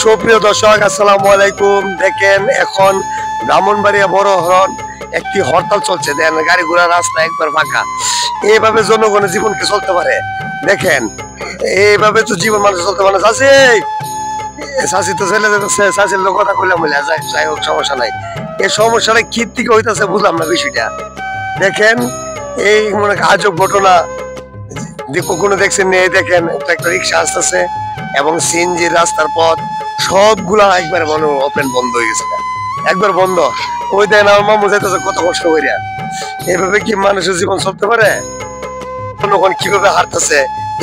সুপ্রিয় দর্শক, আসসালামু আলাইকুম। দেখেন এখন ব্রাহ্মণবাড়িয়া বড় হরণ একটি হরতাল চলছে। দেন গাড়ি ঘোড়া রাস্তা একবার ফাঁকা। এইভাবে জনগণের জীবনকে চলতে পারে? দেখেন এইভাবে তো জীবন মানুষ চলতে পারে। চাষি তো চলে যেতেছে, চাষির লোক কথা কইলাম বলে যাই হোক, সমস্যা নাই। এই সমস্যাটা কি থেকে হইতেছে বুঝলাম না বিষয়টা। দেখেন এই মনে আজব ঘটনা কখনো দেখছেন? এই দেখেন একটা রিক্সা আসতেছে এবং সিএনজি রাস্তার পথ সবগুলা একবার মনে ওপেন বন্ধ হয়ে গেছে, একবার বন্ধ। ওই দেন আমার মামু যাইতেছে কত কষ্ট করিয়া। এভাবে কি মানুষের জীবন চলতে পারে? জনগণ কিভাবে হারতেছে,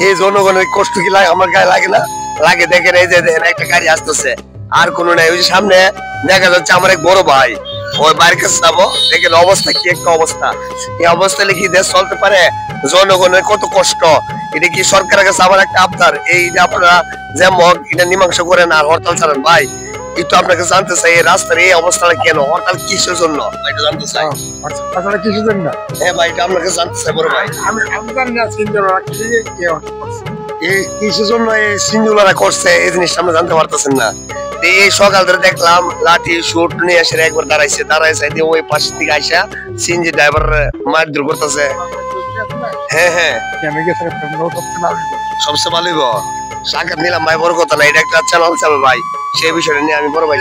এই জনগণের কষ্ট কি লাগে আমার গায়ে লাগে না? লাগে। দেখেন এই যে দেখেন একটা গাড়ি আসতেছে, আর কোনো নাই। ওই যে সামনে দেখা যাচ্ছে আমার এক বড় ভাই, ওই বাইরের কাছে যাবো। দেখেন অবস্থা কি একটা অবস্থা। এই অবস্থায় কি দেশ চলতে পারে? জনগণের কত কষ্ট। এটা কি সরকারের কাছে আমার একটা আবদার, এই যে আপনারা যেমন এটা মীমাংসা করেন আর হরতাল চালান। ভাই একটু আপনাকে জানতে চাই, এই রাস্তার এই অবস্থাটা কেন, হরতাল কিসের জন্য এটা জানতে চাই। কিছু জানি না। হ্যাঁ ভাই, এটা আপনাকে জানতে চাই বড় ভাই। আমি জানি না এই কিসের জন্য এই সিঞ্জুলারা করছে, এই জিনিসটা আমরা জানতে পারতেছেন না। এই সকাল ধরে দেখলাম লাঠি শুট নিয়ে এসে একবার দাঁড়াইছে দিয়ে ওই পাশ থেকে আইসা সিএনজি ড্রাইভার মারধর করতেছে। হ্যাঁ হ্যাঁ, সবচেয়ে ভালো সাক্ষাৎ নিলাম ভাই, বড় কথা না। এটা একটা চ্যানেল চাবে ভাই, সেই বিষয়টা নিয়ে আমি বড় ভাই।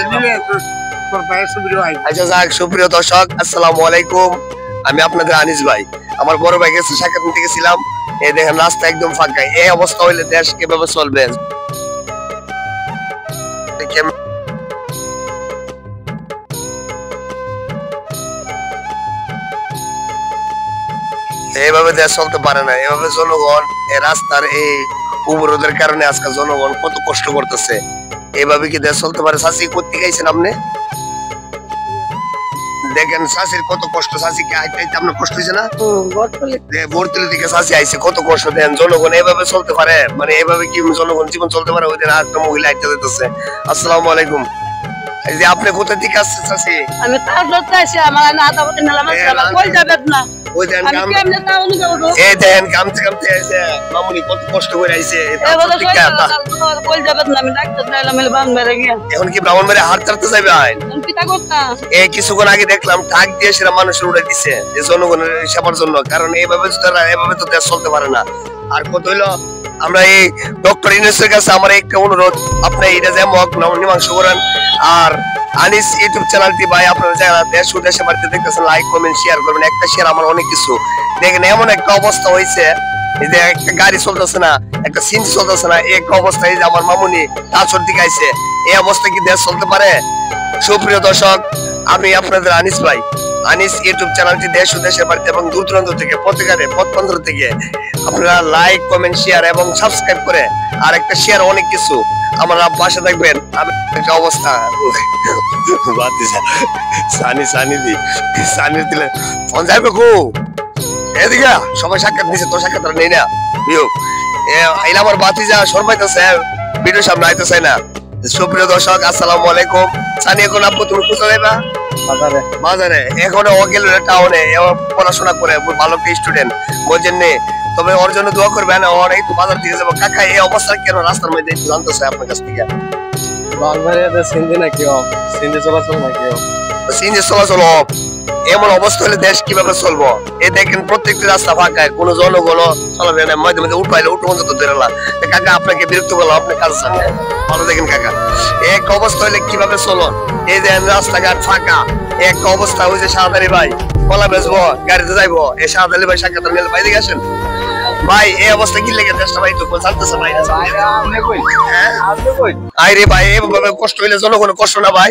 আচ্ছা যাক, সুপ্রিয় দর্শক আসসালামু আলাইকুম। আমি আপনাদের আনিস ভাই। আমার বড় ভাই গেছে সাক্ষাৎ নিতে গেছিলাম। এই দেখেন রাস্তা একদম ফাঁকা। এই অবস্থা হইলে দেশ কিভাবে চলবে? এইভাবে দেশ চলতে পারে না। এভাবে জনগণ এই রাস্তার এই অবরোধের কারণে আজকে জনগণ কত কষ্ট করতেছে। এইভাবে কি দেশ চলতে পারে? চাষি করতে গেছেন আপনি, দেখেন চাষির কত কষ্ট। চাষিকে আইতে আপনার কষ্ট হয়েছে না? বর্তলি থেকে চাষি আইছে, কত কষ্ট। দেন জনগণ এইভাবে চলতে পারে? মানে এইভাবে কি জনগণ জীবন চলতে পারে? ওই দিন আরেকটা মহিলা আইতে দিতেছে। আসসালামু আলাইকুম। এই যে আপনি কোথা থেকে আসছেন চাষি? আমি তাজলত আইছি, আমার না আদাবতে নালাম আসসালাম কই যাবেন না। ওই দেন আমি কেমনে তাউনি যাব? এই দেন কামতে আইছে মামুনি, কত কষ্ট করে আইছে। এবারে কই যাবেন না, আমি ডাক্তার চাইলাম এলে বান মেরে গিয়া। এখন কি ব্রাহ্মণবাড়ি হাট চালাতে যাবে? আইন আমি পিতা করতাম। এই কিছুক্ষণ আগে দেখলাম টাক দিয়ে সেরা মানুষের উড়ে দিছে এই জনগণের সেবার জন্য। কারণ এইভাবে তো দেশ চলতে পারে না। আর কত হইলো, আমরা এই ডক্টর ইউনূসের কাছে আমার একটা অনুরোধ, আপনি এটা যেমন মীমাংসা করেন। আর আনিস ইউটিউব চ্যানেলটি ভাই আপনারা যারা দেশ ও দেশের বাড়িতে দেখতেছেন, লাইক কমেন্ট শেয়ার করবেন। একটা শেয়ার আমার অনেক কিছু। দেখেন এমন একটা অবস্থা হয়েছে, এই যে একটা গাড়ি চলতেছে না, একটা সিএনজি চলতেছে না, এই একটা অবস্থা। এই যে আমার মামুনি তাছর দিকে আইছে, এই অবস্থা কি দেশ চলতে পারে? সুপ্রিয় দর্শক, আমি আপনাদের আনিস ভাই। আনিস ইউটিউব চ্যানেলটি দেশ ও দেশের বাড়িতে এবং দূর দূরান্ত থেকে প্রত্যেকের পথ থেকে আপনারা লাইক কমেন্ট শেয়ার এবং সাবস্ক্রাইব করে আর একটা শেয়ার অনেক কিছু আমার পাশে থাকবেন। আমি একটা অবস্থা সানি দিলে ফোন যাবে গো এদিকে সবাই সাক্ষাৎ নিছে, তোর সাক্ষাৎ নেই না বিয়োগ। এলা আমার বাতিজা সরবাইতেছে, ভিডিও সামনে আইতে চাই না। সুপ্রিয় দর্শক আসসালামু আলাইকুম। সানি এখন আপু তুমি কোথায় যাইবা? বাজারে। এখন ও গেল টাউনে, পড়াশোনা করে ভালো স্টুডেন্ট বোঝেন নি। তবে ওর জন্য দোয়া করবেন। ওর একটু বাজার দিকে যাবো। কাকা এই অবস্থা কেন রাস্তার মধ্যে একটু জানতে চাই আপনার কাছ থেকে। সিএনজি চলাচল অফ, এমন অবস্থা হলে দেশ কিভাবে চলবো? এই দেখেন প্রত্যেকটি রাস্তা ফাঁকা, কোনো জনগণ চলাবে না। মধ্যে মধ্যে উঠাইলে উঠো পর্যন্ত ধরেলা। কাকা আপনাকে বিরক্ত করলাম, আপনি কাজ জানেন ভালো। দেখেন কাকা এক অবস্থা হলে কিভাবে চলুন? এই যে রাস্তাঘাট ফাঁকা, এক অবস্থা। ওই যে শাহদারি ভাই কলা বেচবো, গাড়িতে যাইবো, এই শাহদারি ভাই সাক্ষাৎ নিলে ভাই দিকে আসেন। ভাই এই অবস্থা কি লেগে দেশটা ভাই তো জানতেছে ভাই। আরে ভাই এইভাবে কষ্ট হইলে জনগণের কষ্ট না ভাই?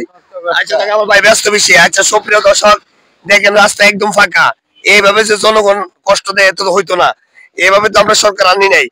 আচ্ছা আমার ভাই ব্যস্ত বেশি। আচ্ছা সুপ্রিয় দর্শক, দেখেন রাস্তা একদম ফাঁকা। এইভাবে যে জনগণ কষ্ট দেয় এত তো হইতো না। এইভাবে তো আমরা সরকার আনি নাই।